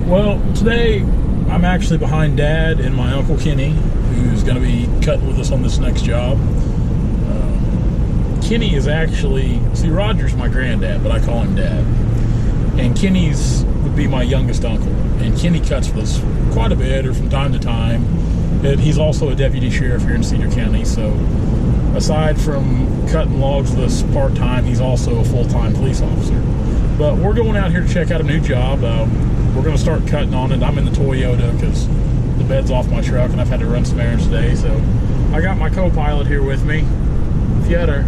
Well, today I'm actually behind Dad and my Uncle Kenny, who's going to be cutting with us on this next job. Kenny is actually, see, Roger's my granddad, but I call him Dad. And Kenny's would be my youngest uncle. And Kenny cuts with us quite a bit, or from time to time. And he's also a deputy sheriff here in Cedar County, so aside from cutting logs with us part-time, he's also a full-time police officer. But we're going out here to check out a new job. We're going to start cutting on it. I'm in the Toyota because the bed's off my truck and I've had to run some errands today. So I got my co-pilot here with me, Fietta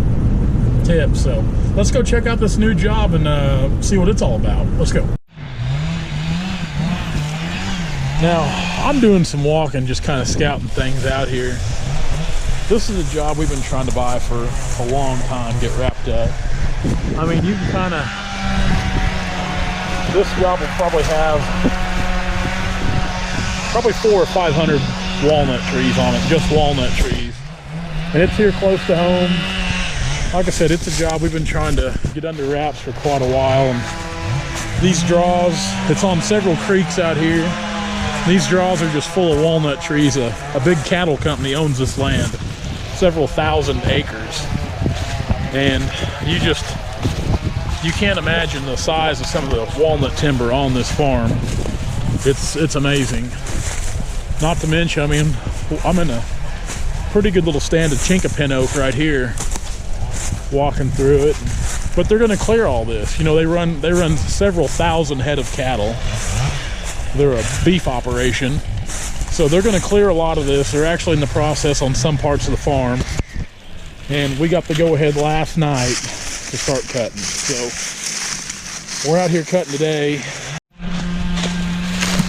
Tip. So let's go check out this new job and see what it's all about. Let's go. Now, I'm doing some walking, just kind of scouting things out here. This is a job we've been trying to buy for a long time, get wrapped up. I mean, you can kind of... This job will probably have 400 or 500 walnut trees on it, just walnut trees. And it's here close to home. Like I said, it's a job we've been trying to get under wraps for quite a while. And these draws, it's on several creeks out here. These draws are just full of walnut trees. A big cattle company owns this land, several thousand acres. And you can't imagine the size of some of the walnut timber on this farm. It's amazing. Not to mention, I mean, I'm in a pretty good little stand of chinkapin oak right here, walking through it. But they're going to clear all this. You know, they run several thousand head of cattle. They're a beef operation, so they're going to clear a lot of this. They're actually in the process on some parts of the farm, and we got the go-ahead last night to start cutting. So we're out here cutting today.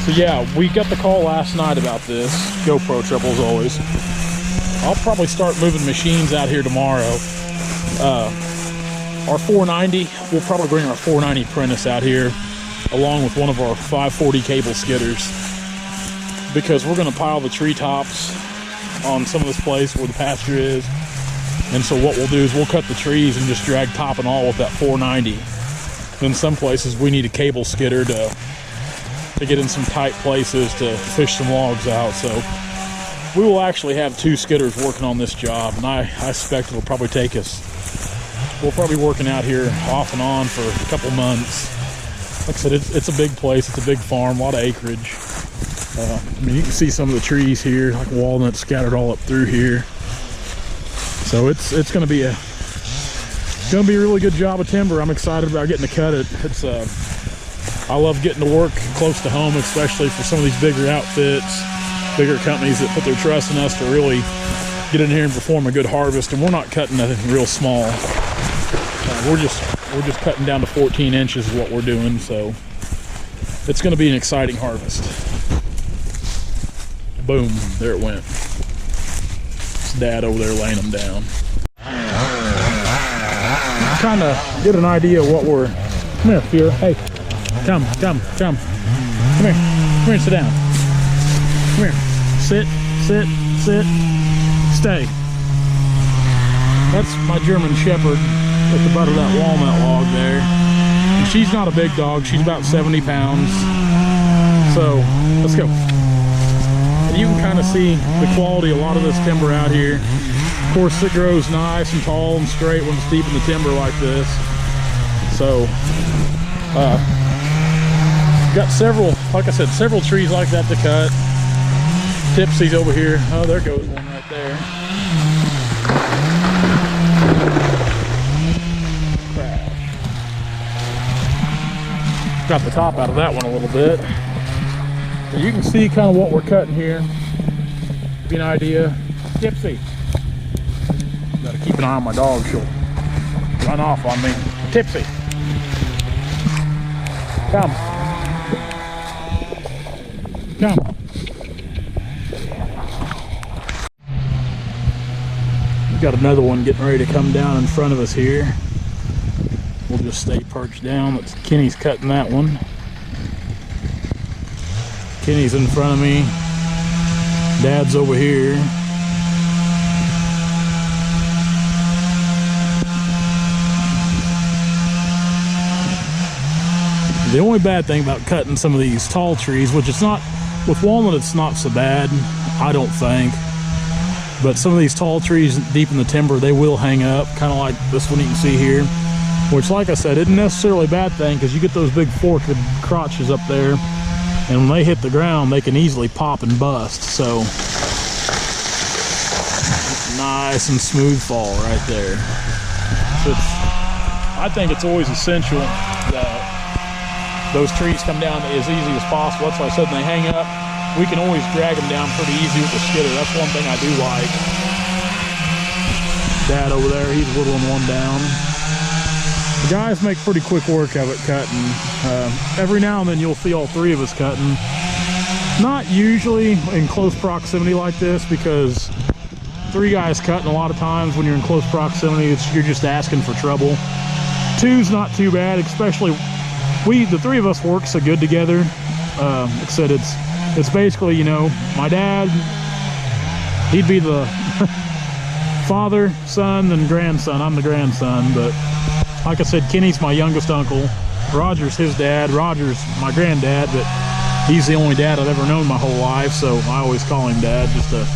So yeah, we got the call last night about this. GoPro trouble as always. I'll probably start moving machines out here tomorrow. Our 490, we'll probably bring our 490 Prentice out here along with one of our 540 cable skidders, because we're going to pile the treetops on some of this place where the pasture is. And so what we'll do is we'll cut the trees and just drag top and all with that 490. In some places we need a cable skidder to get in some tight places to fish some logs out. So we will actually have 2 skidders working on this job, and I suspect it'll probably take us, we'll probably be working out here off and on for a couple months. Like I said, it's a big place, it's a big farm, a lot of acreage. I mean, you can see some of the trees here, like walnuts scattered all up through here. So it's going to be a really good job of timber. I'm excited about getting to cut it. I love getting to work close to home, especially for some of these bigger outfits, bigger companies that put their trust in us to really get in here and perform a good harvest. And we're not cutting nothing real small. We're just cutting down to 14 inches is what we're doing. So it's going to be an exciting harvest. Boom, there it went. Dad over there laying them down. Trying to get an idea of what we're... Come here, Fear. Hey, come. Come here and sit down. Come here. Sit. Stay. That's my German Shepherd at the butt of that walnut log there. And she's not a big dog. She's about 70 pounds. So, let's go. You can kind of see the quality of a lot of this timber out here. Of course, it grows nice and tall and straight when it's deep in the timber like this. So, got several, like I said, several trees like that to cut. Tipsy's over here. Oh, there goes one right there. Crash. Got the top out of that one a little bit. So you can see kind of what we're cutting here. Give you an idea. Tipsy. Gotta keep an eye on my dog. She'll run off on me. Tipsy. Come. We've got another one getting ready to come down in front of us here. We'll just stay perched down. Kenny's cutting that one. Kenny's in front of me. Dad's over here. The only bad thing about cutting some of these tall trees, which it's not, with walnut it's not so bad, I don't think. But some of these tall trees deep in the timber, they will hang up, kind of like this one you can see here. Which, like I said, isn't necessarily a bad thing, because you get those big forked crotches up there, and when they hit the ground, they can easily pop and bust. So, nice and smooth fall right there. So I think it's always essential that those trees come down as easy as possible. That's why I said when they hang up, we can always drag them down pretty easy with the skidder. That's one thing I do like. Dad over there, he's whittling one down. The guys make pretty quick work of it cutting. Every now and then you'll see all three of us cutting. Not usually in close proximity like this, because three guys cutting, a lot of times when you're in close proximity, you're just asking for trouble. Two's not too bad, especially the three of us work so good together. Like I said, it's basically, you know, my dad, he'd be the father, son, and grandson. I'm the grandson, but like I said, Kenny's my youngest uncle. Roger's his dad. Roger's my granddad, but he's the only dad I've ever known my whole life, so I always call him Dad, just to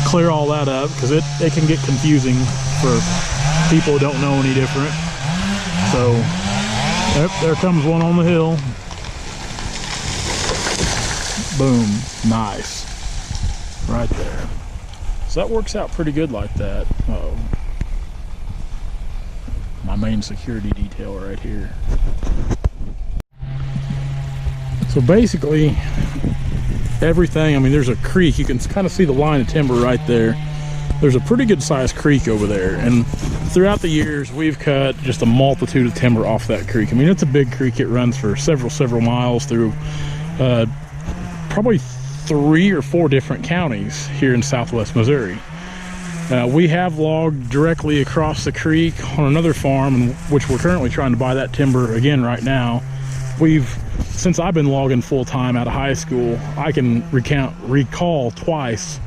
clear all that up, because it can get confusing for people who don't know any different. So, yep, there comes one on the hill. Boom, nice, right there. So that works out pretty good like that. Uh-oh. My main security detail right here. So basically, everything, I mean, there's a creek. You can kind of see the line of timber right there. There's a pretty good sized creek over there, and throughout the years we've cut just a multitude of timber off that creek. I mean, it's a big creek. It runs for several miles through probably 3 or 4 different counties here in southwest Missouri. We have logged directly across the creek on another farm, which we're currently trying to buy that timber again right now. Since I've been logging full-time out of high school, I can recall twice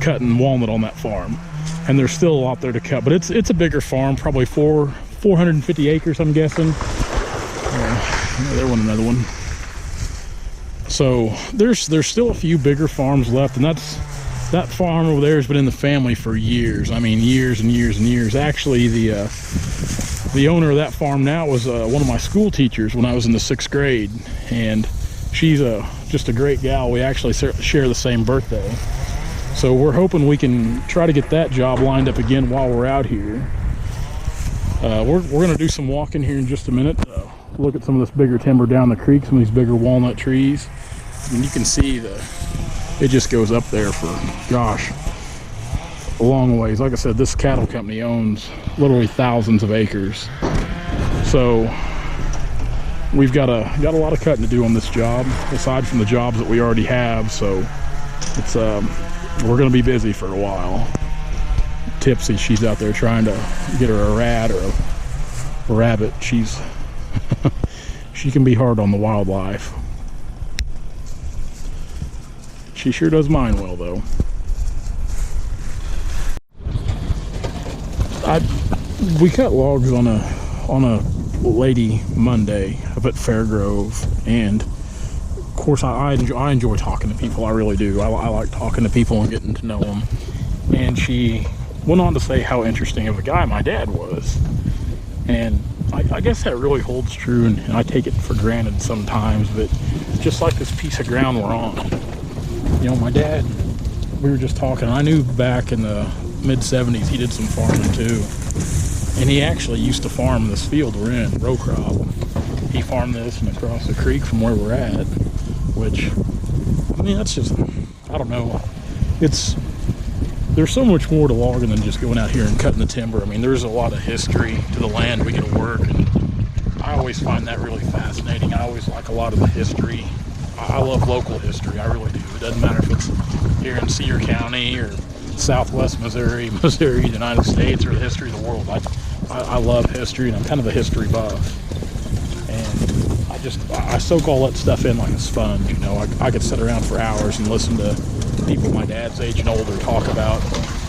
cutting walnut on that farm, and there's still a lot there to cut. But it's a bigger farm, probably 450 acres, I'm guessing. There went another one. So there's still a few bigger farms left, and that farm over there has been in the family for years. I mean, years and years and years. Actually, the owner of that farm now was one of my school teachers when I was in the 6th grade, and she's just a great gal. We actually share the same birthday, so we're hoping we can try to get that job lined up again while we're out here. We're going to do some walking here in just a minute. Look at some of this bigger timber down the creek, some of these bigger walnut trees, and you can see it just goes up there for, gosh, a long ways. Like I said, this cattle company owns literally thousands of acres, so we've got a lot of cutting to do on this job, aside from the jobs that we already have. So it's we're gonna be busy for a while. Tipsy, she's out there trying to get her a rat or a rabbit. She can be hard on the wildlife. She sure does mine well, though. We cut logs on a Lady Monday up at Fairgrove, and of course I enjoy talking to people. I really do. I like talking to people and getting to know them. And she went on to say how interesting of a guy my dad was, and I guess that really holds true, and I take it for granted sometimes. But just like this piece of ground we're on, you know, my dad, we were just talking, I knew back in the mid-70s he did some farming too, and he actually used to farm this field we're in, row crop. He farmed this and across the creek from where we're at, which, I mean, that's just, I don't know, there's so much more to logging than just going out here and cutting the timber. I mean, there's a lot of history to the land we get to work, and I always find that really fascinating. I always like a lot of the history. I love local history, I really do. It doesn't matter if it's here in Cedar County or southwest Missouri, the United States, or the history of the world. I love history, and I'm kind of a history buff. And I soak all that stuff in like a sponge, you know. I could sit around for hours and listen to people my dad's age and older talk about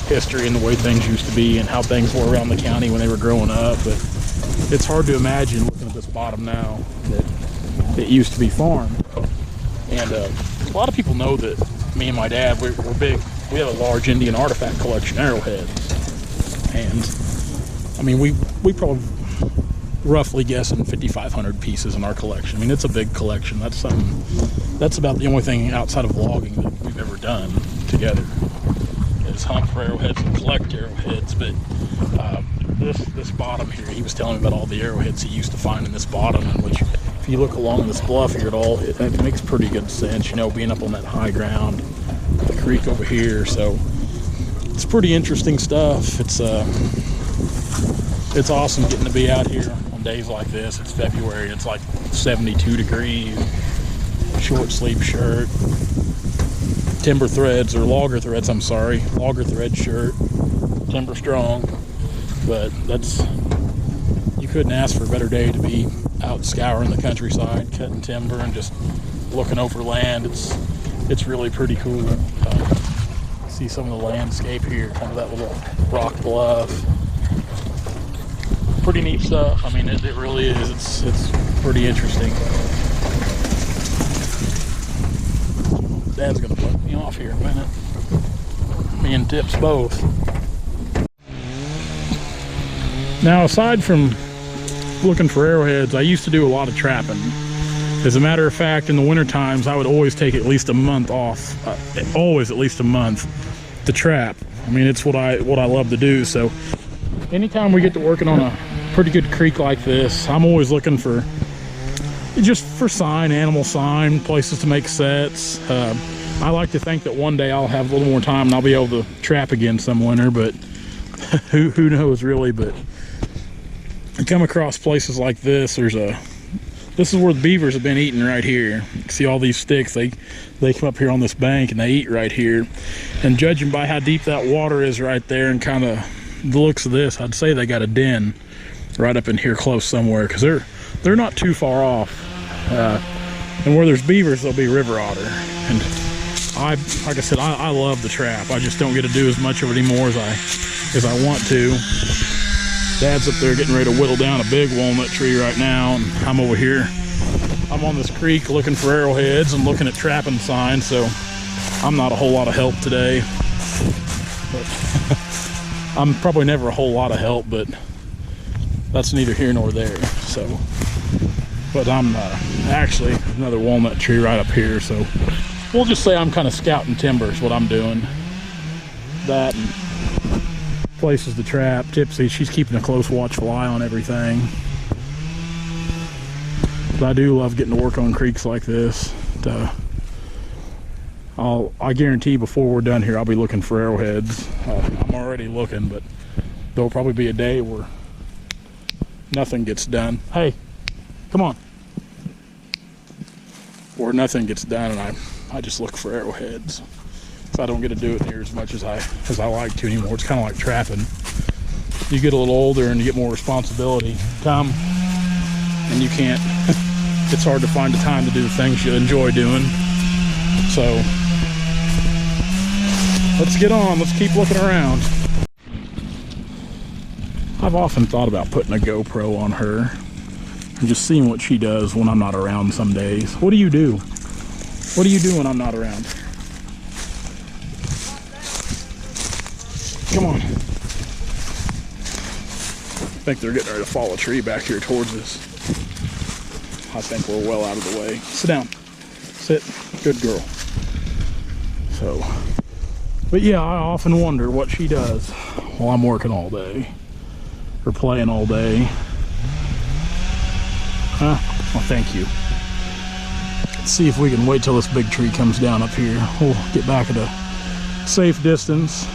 history and the way things used to be and how things were around the county when they were growing up. But it's hard to imagine, looking at this bottom now, that it used to be farmed. And a lot of people know that me and my dad, we're big. We have a large Indian artifact collection, arrowheads. And I mean, we probably roughly guessing 5,500 pieces in our collection. I mean, it's a big collection. That's about the only thing outside of logging that we've ever done together, is hunt for arrowheads and collect arrowheads. But this bottom here, he was telling me about all the arrowheads he used to find in this bottom, in which, if you look along this bluff here at all, it makes pretty good sense, you know, being up on that high ground, the creek over here. So it's pretty interesting stuff. It's awesome getting to be out here on days like this. It's February, it's like 72 degrees, short sleeve shirt, timber threads, or logger threads, I'm sorry, logger thread shirt, timber strong. But you couldn't ask for a better day to be out scouring the countryside, cutting timber and just looking over land. It's really pretty cool. See some of the landscape here, kind of that little rock bluff. Pretty neat stuff. I mean, it really is. It's pretty interesting. Dad's gonna put me off here in a minute. Me and Tips both. Now, aside from looking for arrowheads, I used to do a lot of trapping. As a matter of fact, in the winter times, I would always take at least a month off, always at least a month to trap. I mean, it's what I love to do. So anytime we get to working on a pretty good creek like this, I'm always looking for sign, animal sign, places to make sets. I like to think that one day I'll have a little more time and I'll be able to trap again some winter, but who knows really. But I come across places like this. This is where the beavers have been eating right here. You can see all these sticks, they come up here on this bank and they eat right here. And judging by how deep that water is right there and kind of the looks of this, I'd say they got a den right up in here close somewhere, because they're not too far off. And where there's beavers, there'll be river otter. And like I said, I love the trap. I just don't get to do as much of it anymore as I want to. Dad's up there getting ready to whittle down a big walnut tree right now, and I'm over here. I'm on this creek looking for arrowheads and looking at trapping signs, so I'm not a whole lot of help today. But I'm probably never a whole lot of help, but that's neither here nor there. So, but I'm actually another walnut tree right up here, so we'll just say I'm kind of scouting timber is what I'm doing. That and places to trap. Tipsy, she's keeping a close watchful eye on everything. But I do love getting to work on creeks like this. I guarantee before we're done here, I'll be looking for arrowheads. I'm already looking, but there'll probably be a day where nothing gets done. Hey, come on. Or nothing gets done, and I just look for arrowheads. So I don't get to do it near as much as I like to anymore. It's kind of like trapping. You get a little older and you get more responsibility come, and you can't. It's hard to find the time to do the things you enjoy doing. So let's get on. Let's keep looking around. I've often thought about putting a GoPro on her and just seeing what she does when I'm not around some days. What do you do? What do you do when I'm not around? Come on. I think they're getting ready to fall a tree back here towards us. I think we're well out of the way. Sit down. Sit. Good girl. So, but yeah, I often wonder what she does while I'm working all day or playing all day. Huh? Well, thank you. Let's see if we can wait till this big tree comes down up here. We'll get back at a safe distance.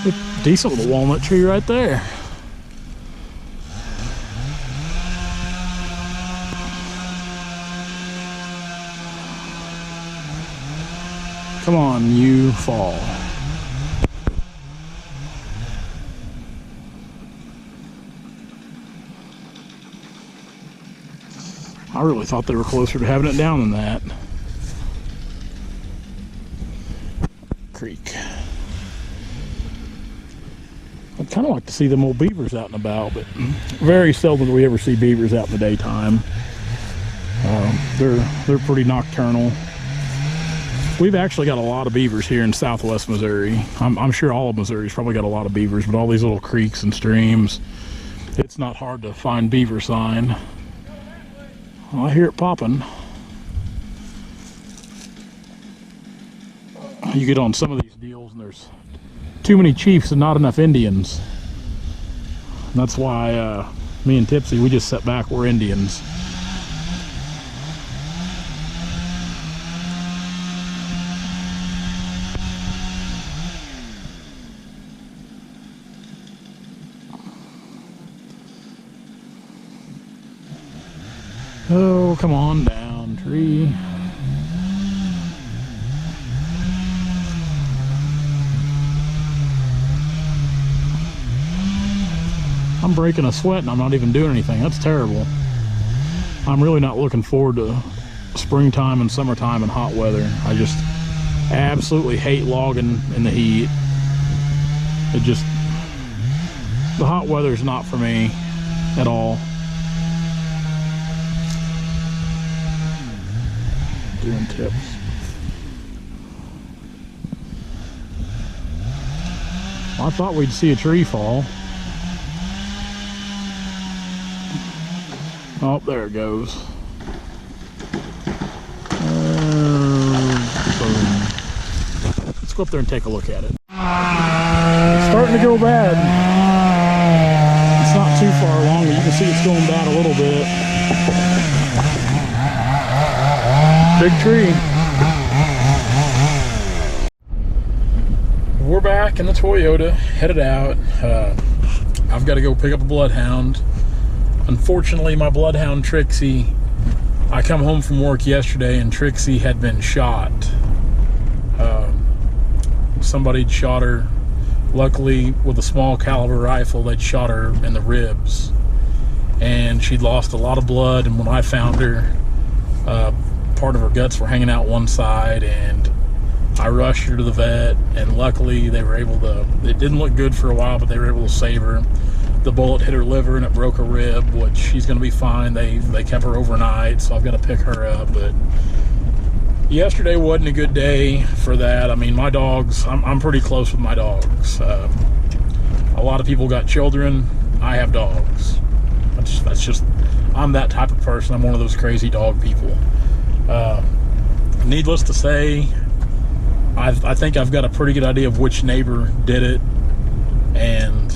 A decent little walnut tree right there. Come on, you fall. I really thought they were closer to having it down than that. Creek. I'd kind of like to see them old beavers out and about, but very seldom do we ever see beavers out in the daytime. They're pretty nocturnal. We've actually got a lot of beavers here in southwest Missouri. I'm sure all of Missouri's probably got a lot of beavers, but all these little creeks and streams, it's not hard to find beaver sign. Well, I hear it popping. You get on some of these deals and there's too many chiefs and not enough Indians. And that's why me and Tipsy, we just sit back, we're Indians. Oh, come on down, tree. I'm breaking a sweat and I'm not even doing anything. That's terrible. I'm really not looking forward to springtime and summertime and hot weather. I just absolutely hate logging in the heat. The hot weather is not for me at all. Doing tips. I thought we'd see a tree fall. Oh, there it goes. Boom. Let's go up there and take a look at it. It's starting to go bad. It's not too far along, but you can see it's going bad a little bit. Big tree. We're back in the Toyota, headed out. I've got to go pick up a bloodhound. Unfortunately, my bloodhound Trixie, I come home from work yesterday and Trixie had been shot. Somebody'd shot her. Luckily, with a small caliber rifle, they'd shot her in the ribs. And she'd lost a lot of blood, and when I found her, part of her guts were hanging out one side, and I rushed her to the vet, and luckily they were able to, it didn't look good for a while, but they were able to save her. The bullet hit her liver and it broke her rib, which she's going to be fine. They kept her overnight, so I've got to pick her up. But yesterday wasn't a good day for that. I mean, my dogs, I'm pretty close with my dogs. A lot of people got children. I have dogs. That's just, I'm that type of person. I'm one of those crazy dog people. Needless to say, I think I've got a pretty good idea of which neighbor did it, and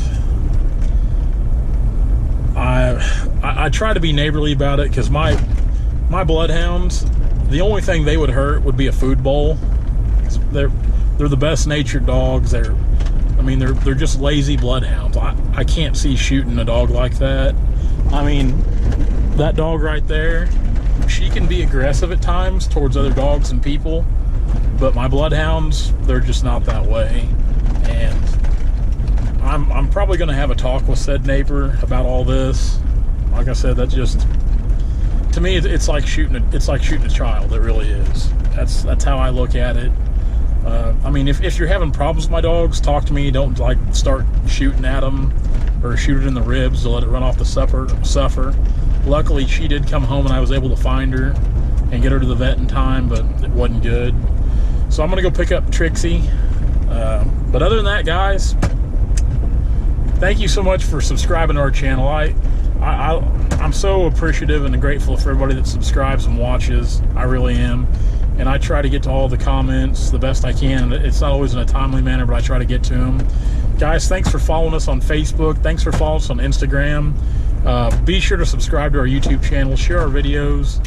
I try to be neighborly about it, because my bloodhounds, the only thing they would hurt would be a food bowl. They're the best natured dogs. They're just lazy bloodhounds. I can't see shooting a dog like that. I mean, that dog right there, she can be aggressive at times towards other dogs and people, but my bloodhounds, they're just not that way. And I'm probably going to have a talk with said neighbor about all this. Like I said, that's just, to me, it's like shooting a child. It really is. That's how I look at it. I mean, if you're having problems with my dogs, talk to me. Don't like start shooting at them or shoot it in the ribs to let it run off the suffer. Luckily, she did come home and I was able to find her and get her to the vet in time, but it wasn't good. So I'm gonna go pick up Trixie. But other than that, guys, thank you so much for subscribing to our channel. I'm so appreciative and grateful for everybody that subscribes and watches. I really am. And I try to get to all the comments the best I can. It's not always in a timely manner, but I try to get to them. Guys, thanks for following us on Facebook. Thanks for following us on Instagram. Be sure to subscribe to our YouTube channel. Share our videos.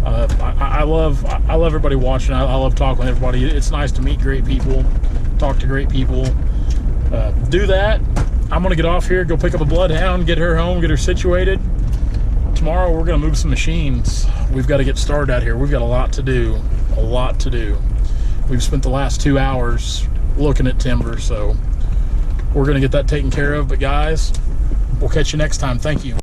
I love everybody watching. I love talking with everybody. It's nice to meet great people, talk to great people. Do that. I'm gonna get off here, go pick up a bloodhound, get her home, get her situated. Tomorrow we're gonna move some machines. We've got to get started out here. We've got a lot to do. We've spent the last 2 hours looking at timber, so we're gonna get that taken care of. But guys, we'll catch you next time. Thank you.